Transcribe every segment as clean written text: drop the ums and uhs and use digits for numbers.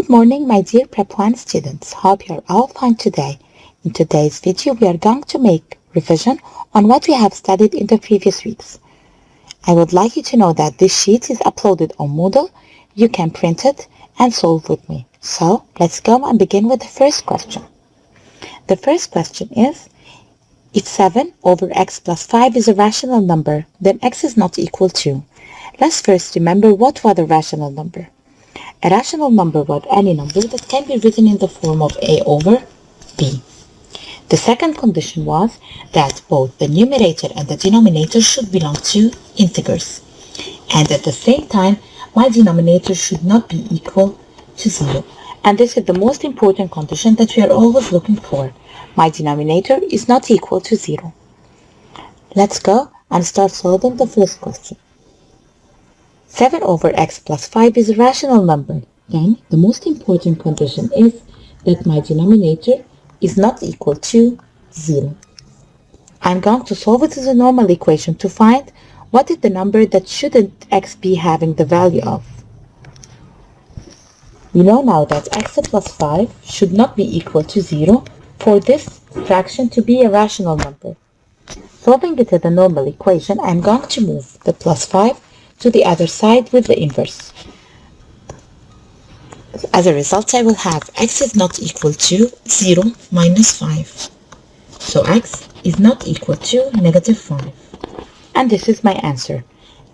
Good morning, my dear Prep 1 students. Hope you're all fine today. In today's video, we are going to make revision on what we have studied in the previous weeks. I would like you to know that this sheet is uploaded on Moodle. You can print it and solve with me. So, let's go and begin with the first question. The first question is, if 7 over x plus 5 is a rational number, then x is not equal to. Let's first remember what was a rational number. A rational number was any number that can be written in the form of a over b. The second condition was that both the numerator and the denominator should belong to integers. And at the same time, my denominator should not be equal to 0. And this is the most important condition that we are always looking for. My denominator is not equal to 0. Let's go and start solving the first question. 7 over x plus 5 is a rational number, and the most important condition is that my denominator is not equal to 0. I'm going to solve it as a normal equation to find what is the number that shouldn't x be having the value of. We know now that x plus 5 should not be equal to 0 for this fraction to be a rational number. Solving it as a normal equation, I'm going to move the plus 5 to the other side with the inverse. As a result, I will have x is not equal to 0 minus 5. So x is not equal to negative 5. And this is my answer.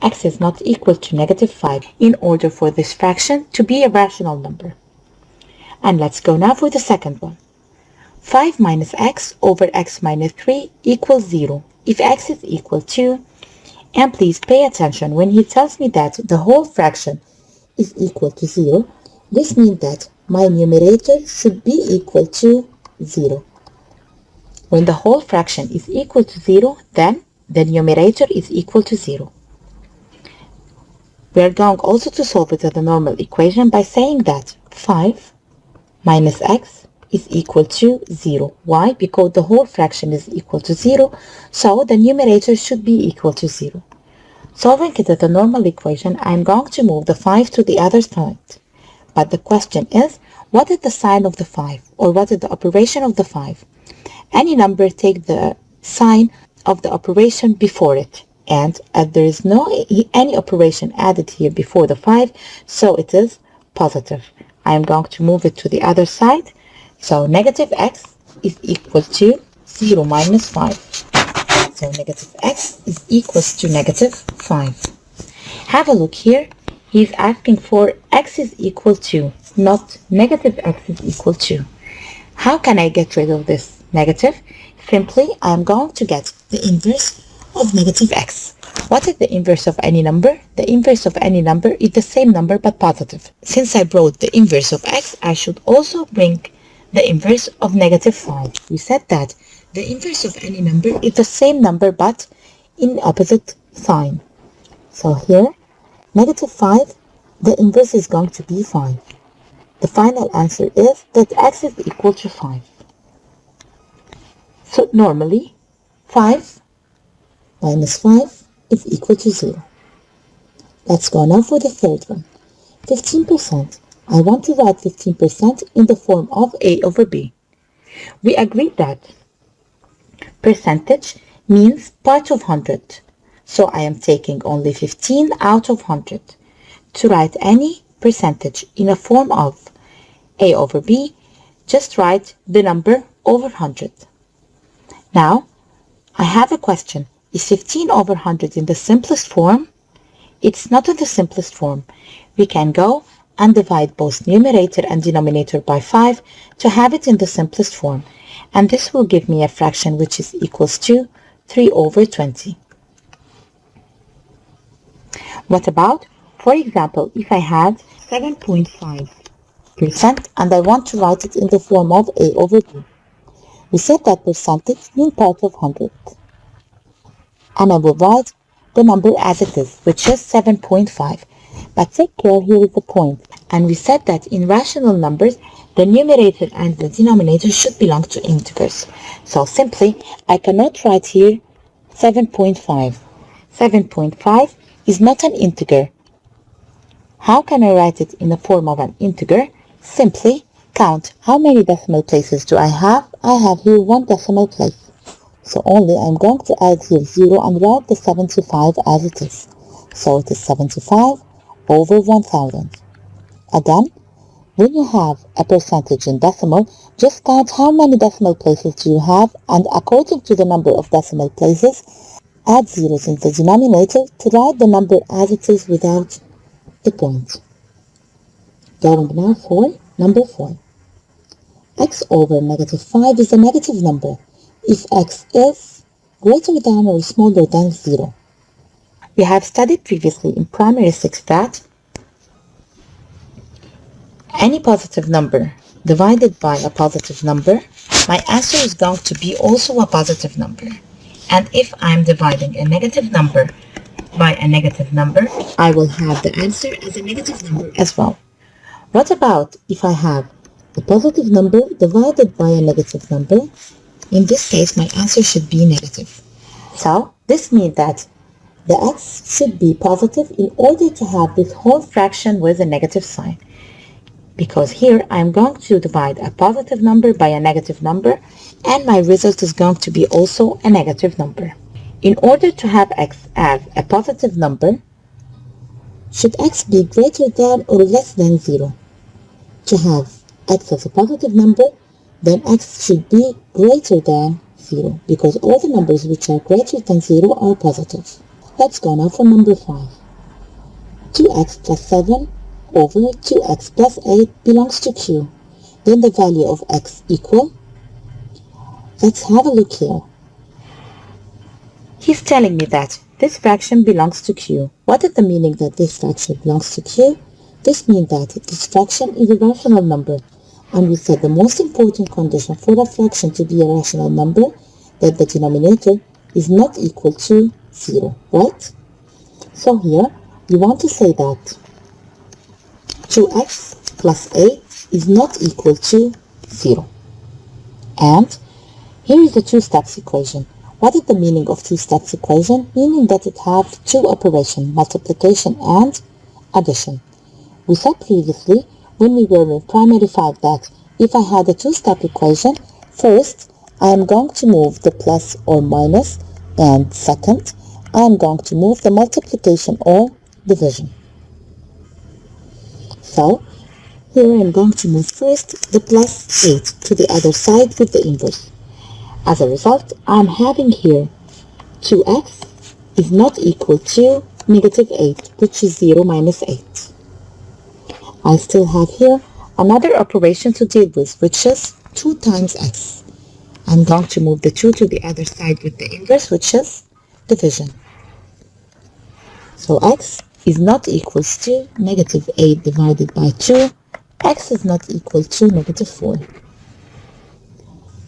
X is not equal to negative 5 in order for this fraction to be a rational number. And let's go now for the second one. 5 minus x over x minus 3 equals 0 if x is equal to. And please pay attention when he tells me that the whole fraction is equal to 0. This means that my numerator should be equal to 0. When the whole fraction is equal to 0, then the numerator is equal to 0. We are going also to solve it as a normal equation by saying that 5 minus x is equal to 0. Why? Because the whole fraction is equal to 0, so the numerator should be equal to 0. Solving it as a normal equation, I'm going to move the 5 to the other side. But the question is, what is the sign of the 5? Or what is the operation of the 5? Any number take the sign of the operation before it. And as there is no any operation added here before the 5, so it is positive. I am going to move it to the other side. So negative x is equal to 0 minus 5. So negative x is equals to negative 5. Have a look here. He's asking for x is equal to, not negative x is equal to. How can I get rid of this negative? Simply, I'm going to get the inverse of negative x. What is the inverse of any number? The inverse of any number is the same number but positive. Since I brought the inverse of x, I should also bring the inverse of negative 5. We said that the inverse of any number is the same number but in opposite sign. So here, negative 5, the inverse is going to be 5. The final answer is that x is equal to 5. So normally, 5 minus 5 is equal to 0. Let's go now for the third one. 15%. I want to write 15% in the form of a over b. We agreed that percentage means part of 100. So I am taking only 15 out of 100. To write any percentage in a form of a over b, just write the number over 100. Now, I have a question. Is 15 over 100 in the simplest form? It's not in the simplest form. We can go and divide both numerator and denominator by 5 to have it in the simplest form. And this will give me a fraction which is equals to 3 over 20. What about, for example, if I had 7.5% and I want to write it in the form of a over b? We said that percentage means part of 100. And I will write the number as it is, which is 7.5. But take care, here is the point. And we said that in rational numbers, the numerator and the denominator should belong to integers. So simply, I cannot write here 7.5. 7.5 is not an integer. How can I write it in the form of an integer? Simply count how many decimal places do I have. I have here one decimal place. So only I'm going to add here 0 and write the 75 as it is. So it is 75 over 1000. Again, when you have a percentage in decimal, just count how many decimal places do you have, and according to the number of decimal places, add zeros in the denominator to write the number as it is without the point. Going now for number 4. X over negative 5 is a negative number if x is greater than or smaller than 0. We have studied previously in primary 6 that any positive number divided by a positive number, my answer is going to be also a positive number. And if I'm dividing a negative number by a negative number, I will have the answer as a negative number as well. What about if I have a positive number divided by a negative number? In this case, my answer should be negative. So this means that the x should be positive in order to have this whole fraction with a negative sign. Because here I'm going to divide a positive number by a negative number, and my result is going to be also a negative number. In order to have x as a positive number, should x be greater than or less than 0? To have x as a positive number, then x should be greater than 0, because all the numbers which are greater than 0 are positive. Let's go now for number 5. 2x plus 7 over 2x plus 8 belongs to Q. Then the value of x equal. Let's have a look here. He's telling me that this fraction belongs to Q. What is the meaning that this fraction belongs to Q? This means that this fraction is a rational number. And we said the most important condition for a fraction to be a rational number, that the denominator is not equal to 0, right? So here, we want to say that 2x plus 8 is not equal to 0. And here is the two-steps equation. What is the meaning of two-steps equation? Meaning that it has two operations, multiplication and addition. We said previously, when we were in primary 5, that if I had a two-step equation, first I am going to move the plus or minus, and second I am going to move the multiplication or division. So here I am going to move first the plus 8 to the other side with the inverse. As a result, I'm having here 2x is not equal to negative 8, which is 0 minus 8. I still have here another operation to deal with, which is 2 times x. I'm going to move the 2 to the other side with the inverse, which is division. So x is not equals to negative 8 divided by 2. X is not equal to negative 4.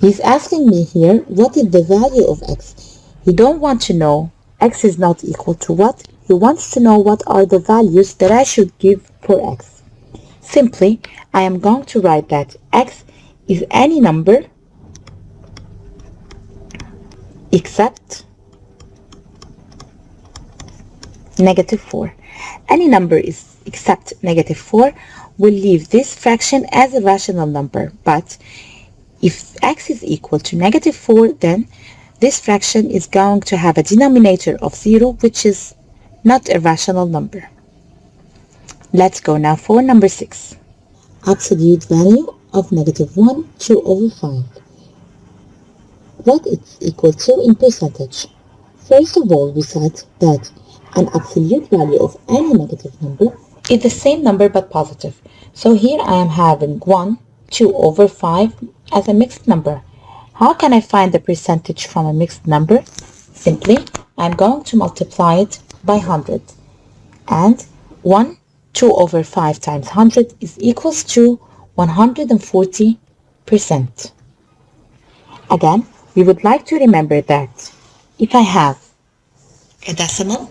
He's asking me here, what is the value of x? He don't want to know x is not equal to what. He wants to know what are the values that I should give for x. Simply, I am going to write that x is any number except negative 4. Any number is except negative 4 will leave this fraction as a rational number, but if x is equal to negative 4, then this fraction is going to have a denominator of 0, which is not a rational number. Let's go now for number 6. Absolute value of negative 1, 2 over 5. What it's equal to in percentage? First of all, we said that an absolute value of any negative number is the same number but positive. So here I am having 1, 2 over 5 as a mixed number. How can I find the percentage from a mixed number? Simply, I'm going to multiply it by 100. And 1, 2 over 5 times 100 is equals to 140%. Again, we would like to remember that if I have a decimal,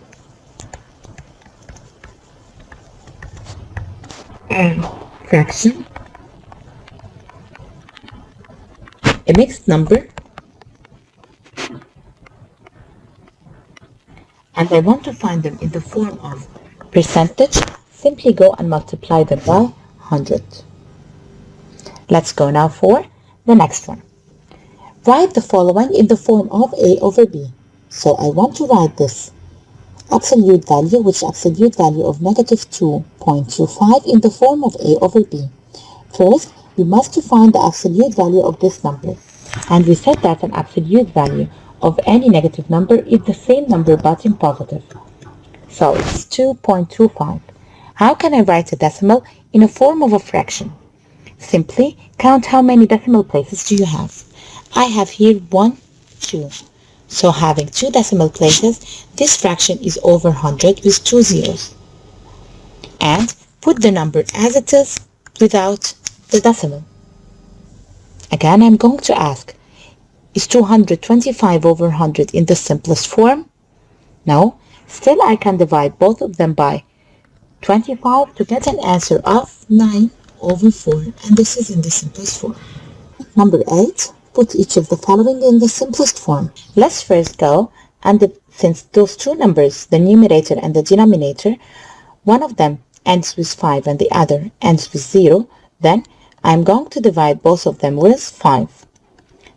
a fraction, a mixed number, and I want to find them in the form of percentage, simply go and multiply them by 100. Let's go now for the next one. Write the following in the form of a over b. So I want to write this absolute value, which absolute value of negative 2.25 in the form of a over b. First, we must find the absolute value of this number. And we said that an absolute value of any negative number is the same number but in positive. So it's 2.25. How can I write a decimal in a form of a fraction? Simply count how many decimal places do you have. I have here 1, 2. So having 2 decimal places, this fraction is over 100 with 2 zeros. And put the number as it is without the decimal. Again, I'm going to ask, is 225 over 100 in the simplest form? No. Still, I can divide both of them by 25 to get an answer of 9 over 4, and this is in the simplest form. Number 8. Put each of the following in the simplest form. Let's first go, and since those two numbers, the numerator and the denominator, one of them ends with 5 and the other ends with 0, then I'm going to divide both of them with 5.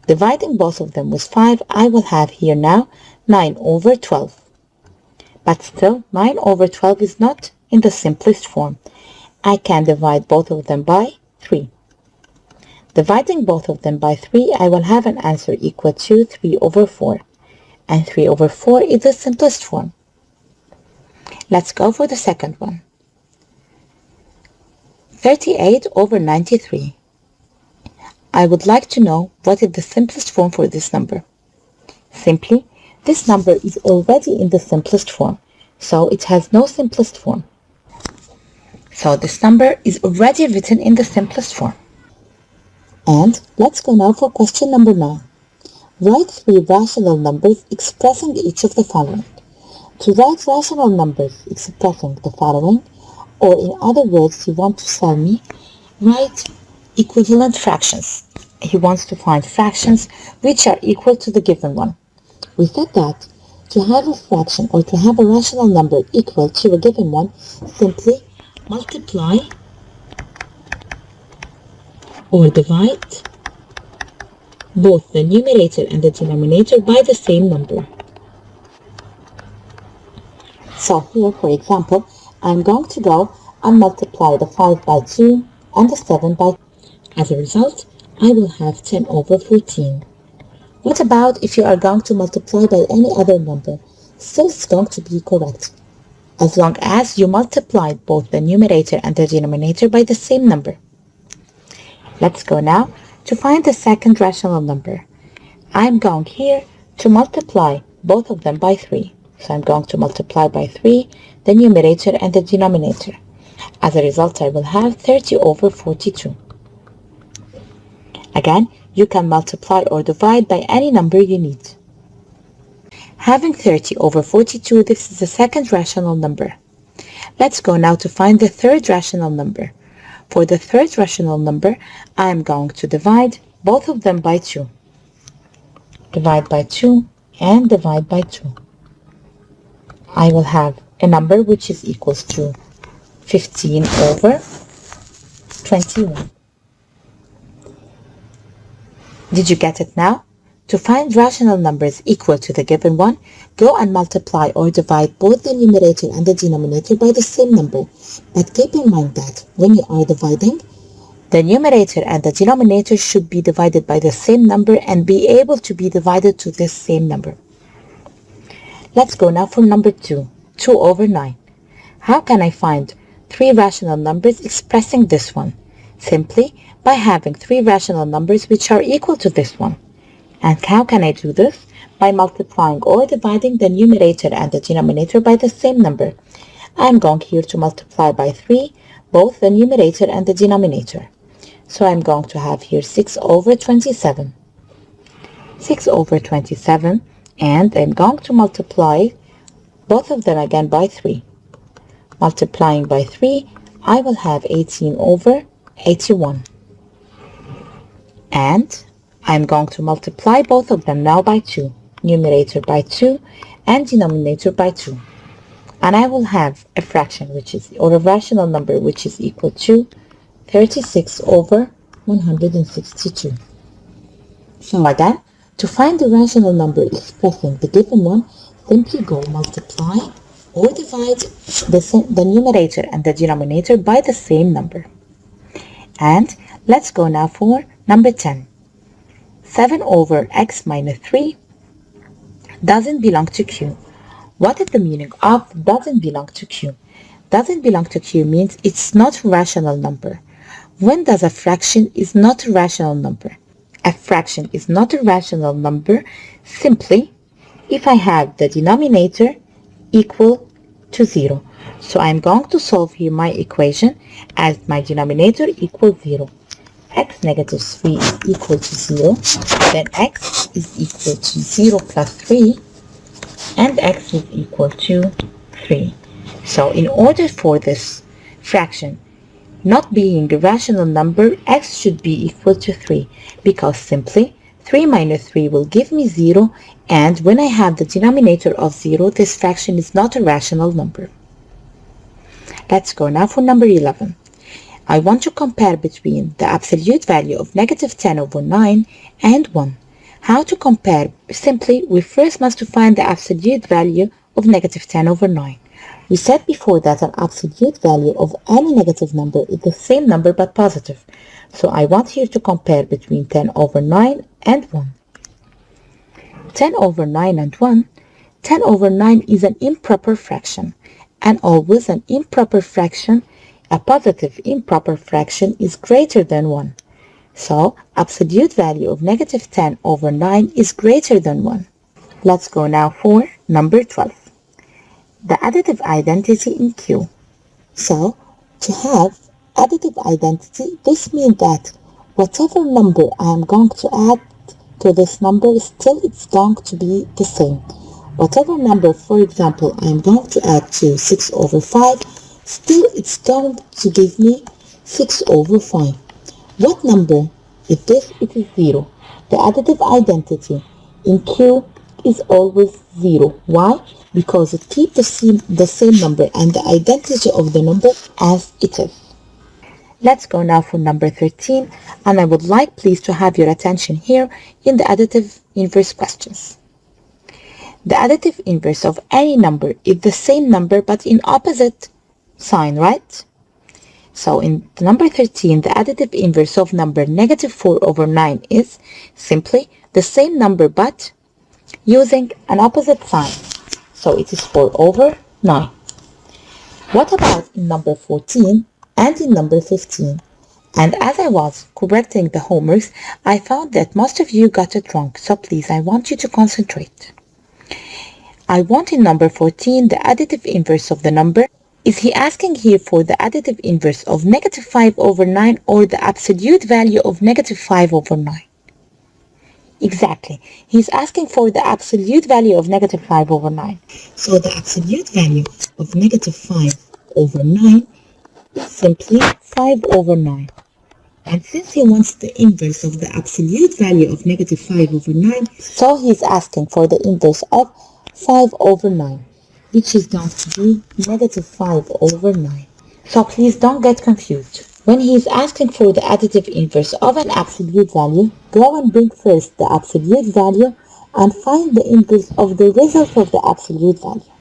Dividing both of them with 5, I will have here now 9 over 12. But still, 9 over 12 is not in the simplest form. I can divide both of them by 3. Dividing both of them by 3, I will have an answer equal to 3 over 4. And 3 over 4 is the simplest form. Let's go for the second one. 38 over 93. I would like to know what is the simplest form for this number. Simply, this number is already in the simplest form, so it has no simplest form. So this number is already written in the simplest form. And let's go now for question number 9. Write 3 rational numbers expressing each of the following. To write rational numbers expressing the following, or in other words, you want to tell me, write equivalent fractions. He wants to find fractions which are equal to the given one. We said that to have a fraction or to have a rational number equal to a given one, simply multiply or divide both the numerator and the denominator by the same number. So here, for example, I'm going to go and multiply the 5 by 2 and the 7 by 2. As a result, I will have 10 over 14. What about if you are going to multiply by any other number? Still, it's going to be correct, as long as you multiplied both the numerator and the denominator by the same number. Let's go now to find the second rational number. I'm going here to multiply both of them by 3. So I'm going to multiply by 3 the numerator and the denominator. As a result, I will have 30 over 42. Again, you can multiply or divide by any number you need. Having 30 over 42, this is the second rational number. Let's go now to find the third rational number. For the third rational number, I am going to divide both of them by 2. Divide by 2 and divide by 2. I will have a number which is equals to 15 over 21. Did you get it now? To find rational numbers equal to the given one, go and multiply or divide both the numerator and the denominator by the same number. But keep in mind that when you are dividing, the numerator and the denominator should be divided by the same number and be able to be divided to this same number. Let's go now for number 2, 2 over 9. How can I find 3 rational numbers expressing this one? Simply by having 3 rational numbers which are equal to this one. And how can I do this? By multiplying or dividing the numerator and the denominator by the same number. I'm going here to multiply by 3 both the numerator and the denominator. So I'm going to have here 6 over 27. 6 over 27, and I'm going to multiply both of them again by 3. Multiplying by 3, I will have 18 over 81. And I'm going to multiply both of them now by 2, numerator by 2 and denominator by 2. And I will have a fraction or a rational number which is equal to 36 over 162. So again, to find the rational number expressing the given one, simply go multiply or divide the numerator and the denominator by the same number. And let's go now for number 10. 7 over x minus 3 doesn't belong to Q. What is the meaning of doesn't belong to Q? Doesn't belong to Q means it's not a rational number. When does a fraction is not a rational number? A fraction is not a rational number simply if I have the denominator equal to 0. So I'm going to solve here my equation as my denominator equals 0. X negative 3 is equal to 0. Then x is equal to 0 plus 3. And x is equal to 3. So in order for this fraction not being a rational number, x should be equal to 3, because simply 3 minus 3 will give me 0, and when I have the denominator of 0, this fraction is not a rational number. Let's go now for number 11. I want to compare between the absolute value of negative 10 over 9 and 1. How to compare? Simply, we first must find the absolute value of negative 10 over 9. We said before that an absolute value of any negative number is the same number but positive. So I want here to compare between 10 over 9 and 1. 10 over 9 and 1. 10 over 9 is an improper fraction. And always an improper fraction, a positive improper fraction, is greater than 1. So absolute value of negative 10 over 9 is greater than 1. Let's go now for number 12. The additive identity in Q. So, to have additive identity, this means that whatever number I am going to add to this number, still it's going to be the same. Whatever number, for example, I am going to add to 6 over 5, still it's going to give me 6 over 5. What number is this? It is 0. The additive identity in Q is always 0. Why? Because it keeps the same number and the identity of the number as it is. Let's go now for number 13, and I would like please to have your attention here in the additive inverse questions. The additive inverse of any number is the same number but in opposite sign, right? So in number 13, the additive inverse of number negative 4 over 9 is simply the same number but using an opposite sign. So it is 4 over 9. What about in number 14 and in number 15? And as I was correcting the homeworks, I found that most of you got it wrong. So please, I want you to concentrate. I want in number 14 the additive inverse of the number. Is he asking here for the additive inverse of negative 5 over 9 or the absolute value of negative 5 over 9? Exactly. He's asking for the absolute value of negative 5 over 9. So the absolute value of negative 5 over 9 is simply 5 over 9. And since he wants the inverse of the absolute value of negative 5 over 9, so he's asking for the inverse of 5 over 9, which is going to be negative 5 over 9. So please don't get confused. When he is asking for the additive inverse of an absolute value, go and bring first the absolute value and find the inverse of the result of the absolute value.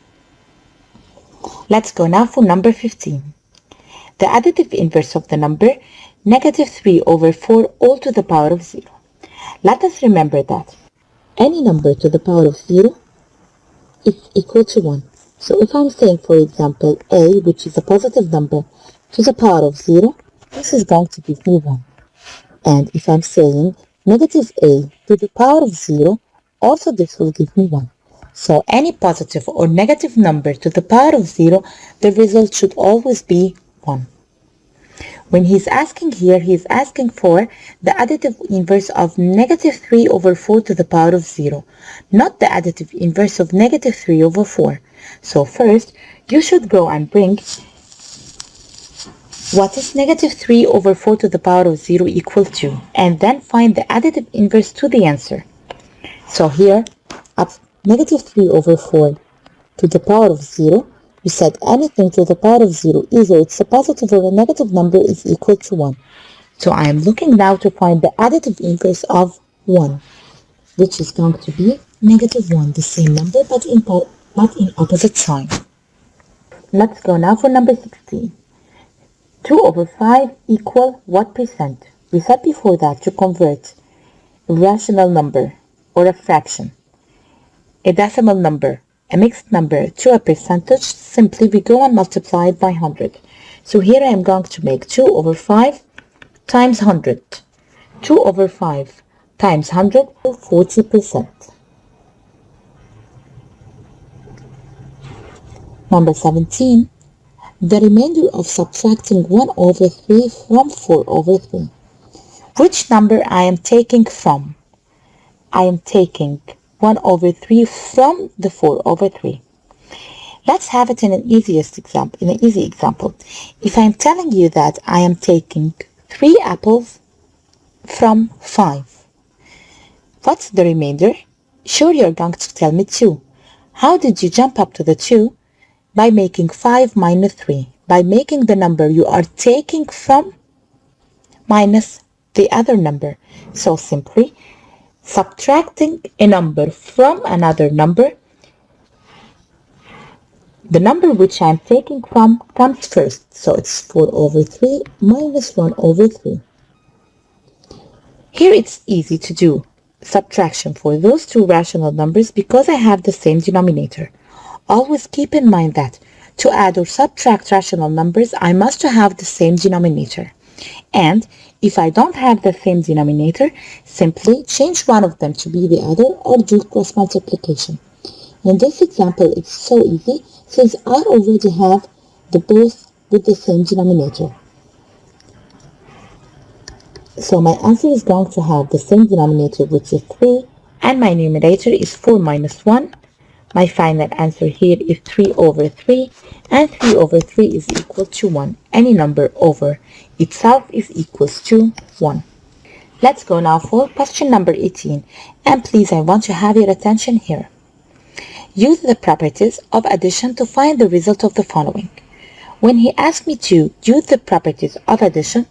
Let's go now for number 15. The additive inverse of the number negative 3 over 4 all to the power of 0. Let us remember that any number to the power of 0 is equal to 1. So if I'm saying, for example, a, which is a positive number, to the power of 0, this is going to give me 1. And if I'm saying negative a to the power of 0, also this will give me 1. So any positive or negative number to the power of 0, the result should always be 1. When he's asking here, he's asking for the additive inverse of negative 3 over 4 to the power of 0, not the additive inverse of negative 3 over 4. So first, you should go and bring what is negative 3 over 4 to the power of 0 equal to, and then find the additive inverse to the answer. So here, negative 3 over 4 to the power of 0, we said anything to the power of 0, either it's a positive or a negative number, is equal to 1. So I am looking now to find the additive inverse of 1, which is going to be -1, the same number but in opposite sign. Let's go now for number 16. 2 over 5 equal what percent? We said before that to convert a rational number or a fraction, a decimal number, a mixed number to a percentage, simply we go and multiply it by 100. So here I am going to make 2 over 5 times 100. 2 over 5 times 100, 40%. Number 17. The remainder of subtracting 1 over 3 from 4 over 3. Which number I am taking from? I am taking 1 over 3 from the 4 over 3. Let's have it in an easy example. If I'm telling you that I am taking 3 apples from 5, what's the remainder? Sure, you're going to tell me 2. How did you jump up to the 2? By making 5 minus 3, by making the number you are taking from minus the other number. So simply subtracting a number from another number, the number which I'm taking from comes first. So it's 4 over 3 minus 1 over 3. Here it's easy to do subtraction for those two rational numbers because I have the same denominator. Always keep in mind that to add or subtract rational numbers, I must have the same denominator. And if I don't have the same denominator, simply change one of them to be the other or do cross multiplication. In this example, it's so easy since I already have the both with the same denominator. So my answer is going to have the same denominator, which is 3, and my numerator is 4 minus 1. My final answer here is 3 over 3, and 3 over 3 is equal to 1. Any number over itself is equals to 1. Let's go now for question number 18, and please I want to have your attention here. Use the properties of addition to find the result of the following. When he asked me to use the properties of addition,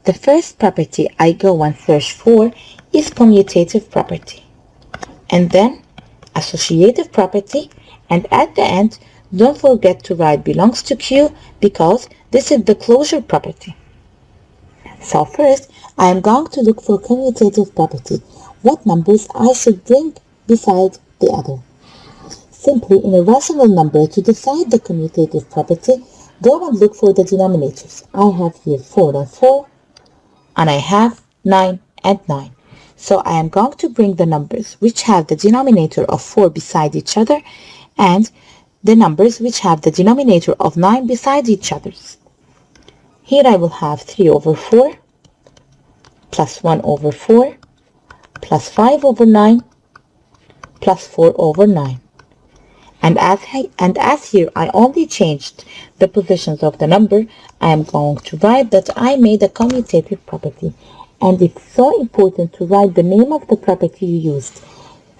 the first property I go and search for is commutative property, and then associative property, and at the end don't forget to write belongs to Q because this is the closure property. So first I am going to look for commutative property, what numbers I should bring beside the other. Simply in a rational number, to decide the commutative property, go and look for the denominators. I have here 4 and 4, and I have 9 and 9. So I am going to bring the numbers which have the denominator of 4 beside each other and the numbers which have the denominator of 9 beside each other. Here I will have 3 over 4 plus 1 over 4 plus 5 over 9 plus 4 over 9. And as here I only changed the positions of the number, I am going to write that I made a commutative property. And it's so important to write the name of the property you used.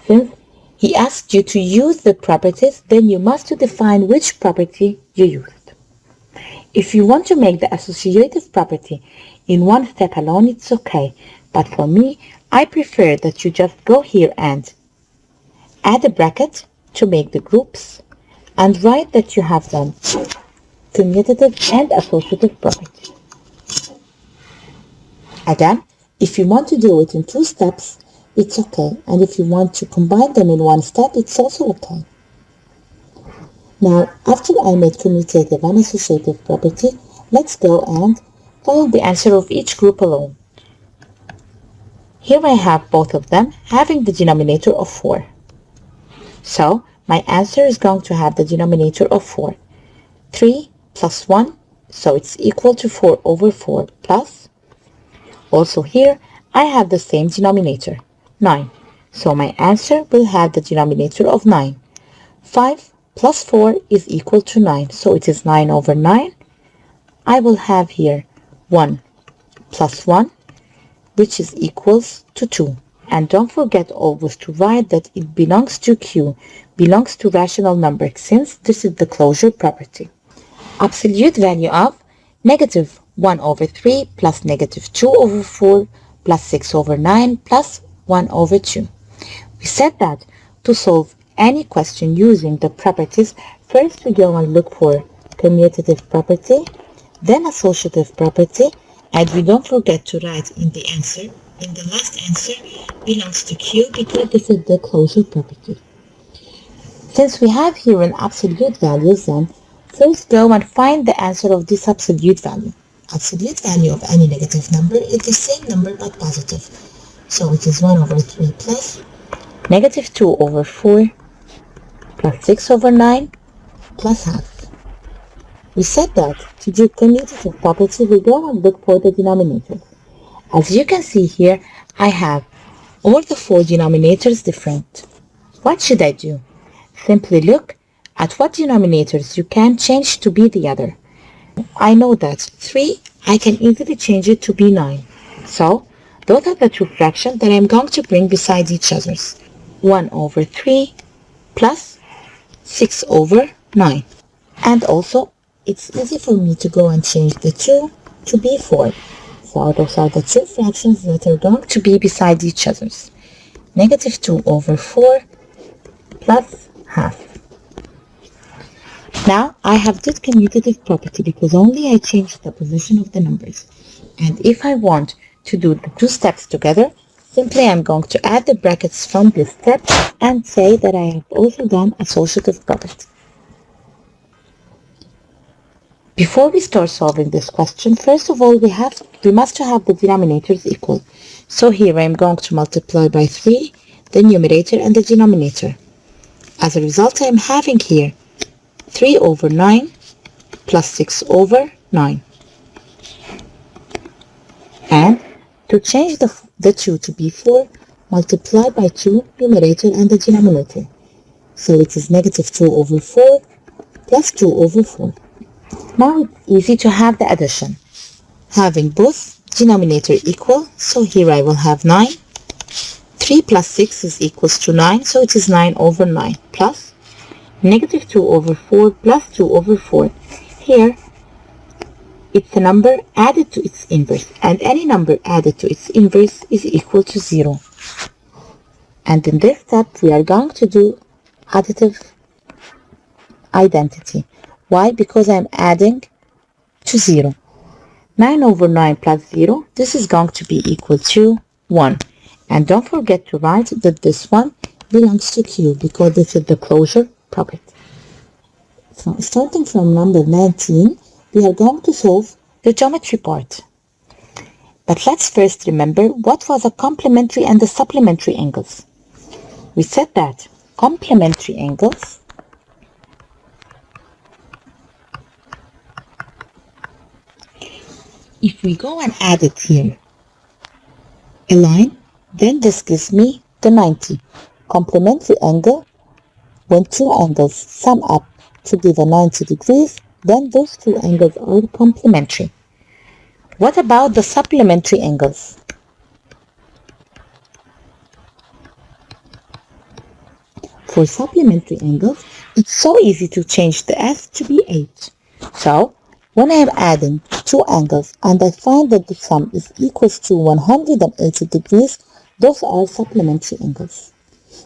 Since he asked you to use the properties, then you must define which property you used. If you want to make the associative property in one step alone, it's okay. But for me, I prefer that you just go here and add a bracket to make the groups and write that you have done commutative and associative property. Again, if you want to do it in 2 steps, it's okay. And if you want to combine them in 1 step, it's also okay. Now, after I made commutative and associative property, let's go and find the answer of each group alone. Here I have both of them having the denominator of 4. So, my answer is going to have the denominator of 4. 3 plus 1, so it's equal to 4 over 4 plus. Also here, I have the same denominator, 9. So my answer will have the denominator of 9. 5 plus 4 is equal to 9. So it is 9 over 9. I will have here 1 plus 1, which is equals to 2. And don't forget always to write that it belongs to Q, belongs to rational number, since this is the closure property. Absolute value of negative 1 over 3 plus negative 2 over 4 plus 6 over 9 plus 1 over 2. We said that to solve any question using the properties, first we go and look for commutative property, then associative property, and we don't forget to write in the answer, in the last answer belongs to Q because this is the closure property. Since we have here an absolute values, then first go and find the answer of this absolute value. Absolute value of any negative number is the same number but positive. So it is 1 over 3 plus negative 2 over 4 plus 6 over 9 plus half. We said that to do commutative property, we go and look for the denominator. As you can see here, I have all the 4 denominators different. What should I do? Simply look at what denominators you can change to be the other. I know that 3, I can easily change it to be 9. So, those are the two fractions that I'm going to bring beside each other. 1 over 3 plus 6 over 9. And also, it's easy for me to go and change the 2 to be 4. So those are the two fractions that are going to be beside each other. Negative 2 over 4 plus half. Now I have this commutative property because only I changed the position of the numbers. And if I want to do the two steps together, simply I'm going to add the brackets from this step and say that I have also done associative property. Before we start solving this question, first of all, we must have the denominators equal. So here I'm going to multiply by 3 the numerator and the denominator. As a result, I'm having here 3 over 9 plus 6 over 9. And to change the 2 to be 4, multiply by 2 numerator and the denominator. So it is negative 2 over 4 plus 2 over 4. Now it's easy to have the addition. Having both denominator equal, so here I will have 9. 3 plus 6 is equals to 9, so it is 9 over 9 plus negative 2 over 4 plus 2 over 4. Here, it's a number added to its inverse, and any number added to its inverse is equal to 0. And in this step, we are going to do additive identity. Why? Because I'm adding to 0. 9 over 9 plus 0, this is going to be equal to 1. And don't forget to write that this one belongs to Q because this is the closure property. So starting from number 19, we are going to solve the geometry part. But let's first remember what was a complementary and the supplementary angles. We said that complementary angles if we go and add it here, a line, then this gives me the 90. Complementary angle, when two angles sum up to give a 90 degrees, then those two angles are complementary. What about the supplementary angles? For supplementary angles, it's so easy to change the S to be H. So, when I am adding two angles and I find that the sum is equals to 180 degrees, those are supplementary angles.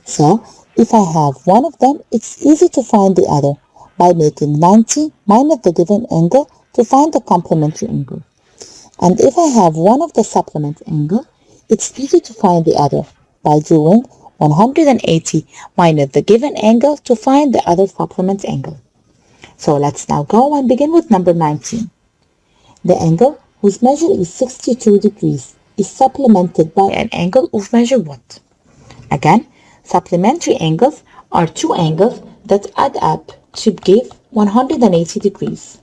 So, if I have one of them, it's easy to find the other by making 90 minus the given angle to find the complementary angle. And if I have one of the supplement angle, it's easy to find the other by doing 180 minus the given angle to find the other supplement angle. So let's now go and begin with number 19. The angle whose measure is 62 degrees is supplemented by an angle of measure what? Again, supplementary angles are two angles that add up to give 180 degrees.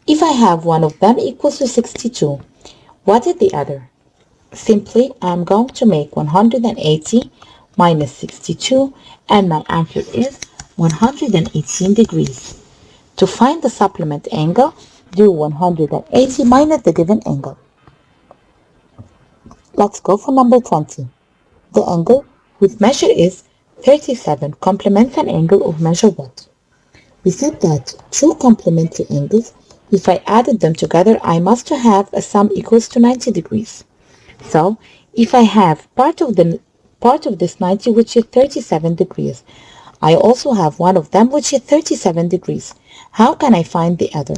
If I have one of them equals to 62, what is the other? Simply, I'm going to make 180 minus 62 and my answer is 118 degrees. To find the supplement angle, do 180 minus the given angle. Let's go for number 20. The angle whose measure is 37 complements an angle of measure what? We said that two complementary angles If I added them together, I must have a sum equals to 90 degrees. So if I have part of this 90 which is 37 degrees, I also have one of them which is 37 degrees. How can I find the other?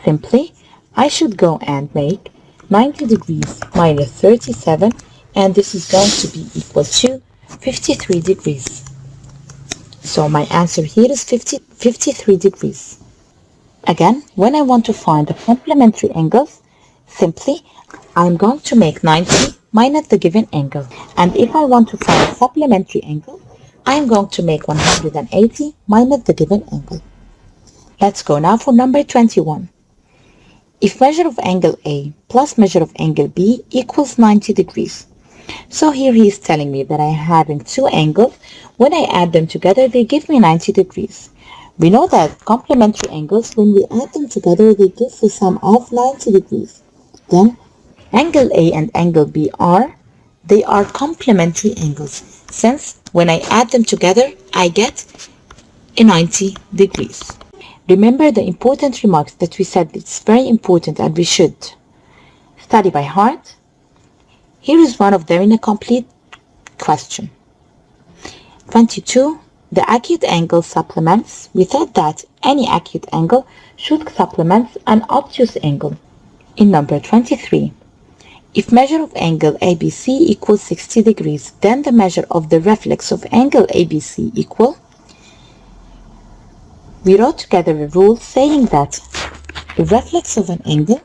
Simply, I should go and make 90 degrees minus 37, and this is going to be equal to 53 degrees. So my answer here is 53 degrees. Again, when I want to find the complementary angles, simply I'm going to make 90 minus the given angle. And if I want to find a supplementary angle, I'm going to make 180 minus the given angle. Let's go now for number 21. If measure of angle A plus measure of angle B equals 90 degrees. So here he is telling me that I am having two angles. When I add them together, they give me 90 degrees. We know that complementary angles, when we add them together, they give the sum of 90 degrees. Then angle A and angle B they are complementary angles, since when I add them together, I get a 90 degrees. Remember the important remarks that we said it's very important and we should study by heart. Here is one of them in a complete question. 22. The acute angle supplements. We thought that any acute angle should supplement an obtuse angle. In number 23. If measure of angle ABC equals 60 degrees, then the measure of the reflex of angle ABC equal. We wrote together a rule saying that the reflex of an angle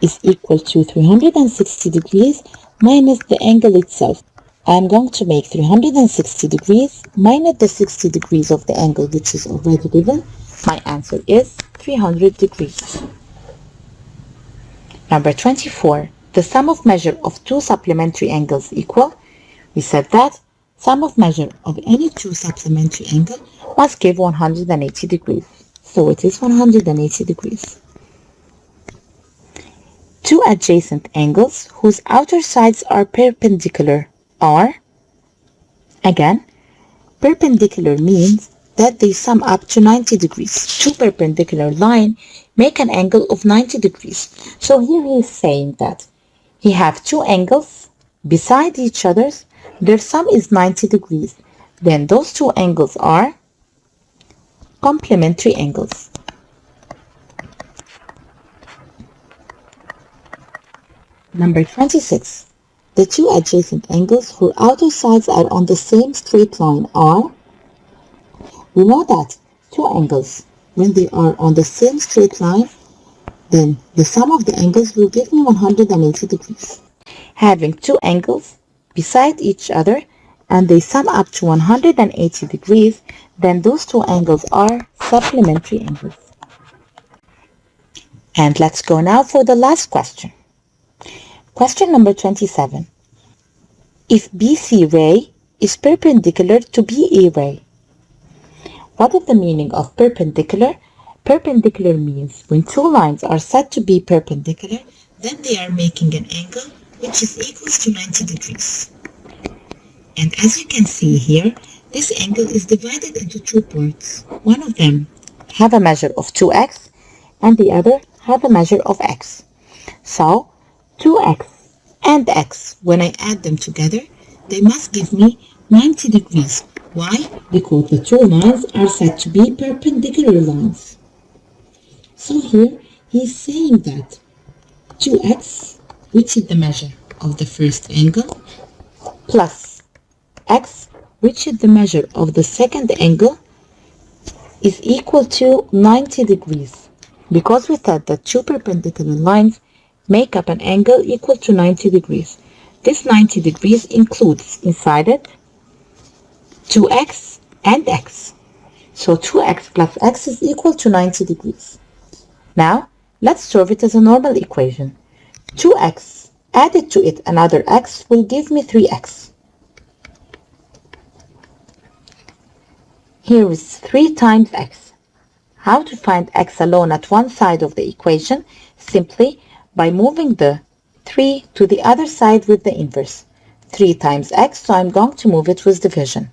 is equal to 360 degrees minus the angle itself. I'm going to make 360 degrees minus the 60 degrees of the angle which is already given. My answer is 300 degrees. Number 24. The sum of measure of two supplementary angles equal. We said that sum of measure of any two supplementary angle must give 180 degrees. So it is 180 degrees. Two adjacent angles whose outer sides are perpendicular are, again, perpendicular means that they sum up to 90 degrees. Two perpendicular lines make an angle of 90 degrees. So here he is saying that he have two angles beside each other, their sum is 90 degrees. Then those two angles are complementary angles. Number 26. The two adjacent angles whose outer sides are on the same straight line are. We know that two angles, when they are on the same straight line, then the sum of the angles will give me 180 degrees. Having two angles beside each other and they sum up to 180 degrees, then those two angles are supplementary angles. And let's go now for the last question. Question number 27. If BC ray is perpendicular to BE ray. What is the meaning of perpendicular? Perpendicular means when two lines are said to be perpendicular, then they are making an angle which is equal to 90 degrees. And as you can see here, this angle is divided into two parts. One of them have a measure of 2x and the other have a measure of x. So 2x and x, when I add them together, they must give me 90 degrees. Why? Because the two lines are said to be perpendicular lines. So here he is saying that 2x, which is the measure of the first angle, plus x, which is the measure of the second angle, is equal to 90 degrees. Because we said that two perpendicular lines make up an angle equal to 90 degrees. This 90 degrees includes inside it 2x and x. So 2x plus x is equal to 90 degrees. Now, let's solve it as a normal equation. 2x added to it another x will give me 3x. Here is 3 times x. How to find x alone at one side of the equation? Simply by moving the 3 to the other side with the inverse. 3 times x, so I'm going to move it with division.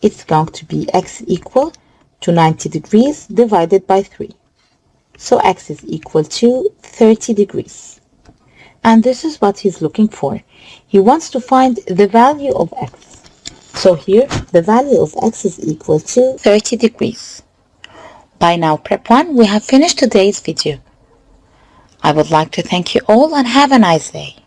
It's going to be x equal to 90 degrees divided by 3. So x is equal to 30 degrees. And this is what he's looking for. He wants to find the value of x. So here, the value of x is equal to 30 degrees. By now, Prep 1, we have finished today's video. I would like to thank you all and have a nice day.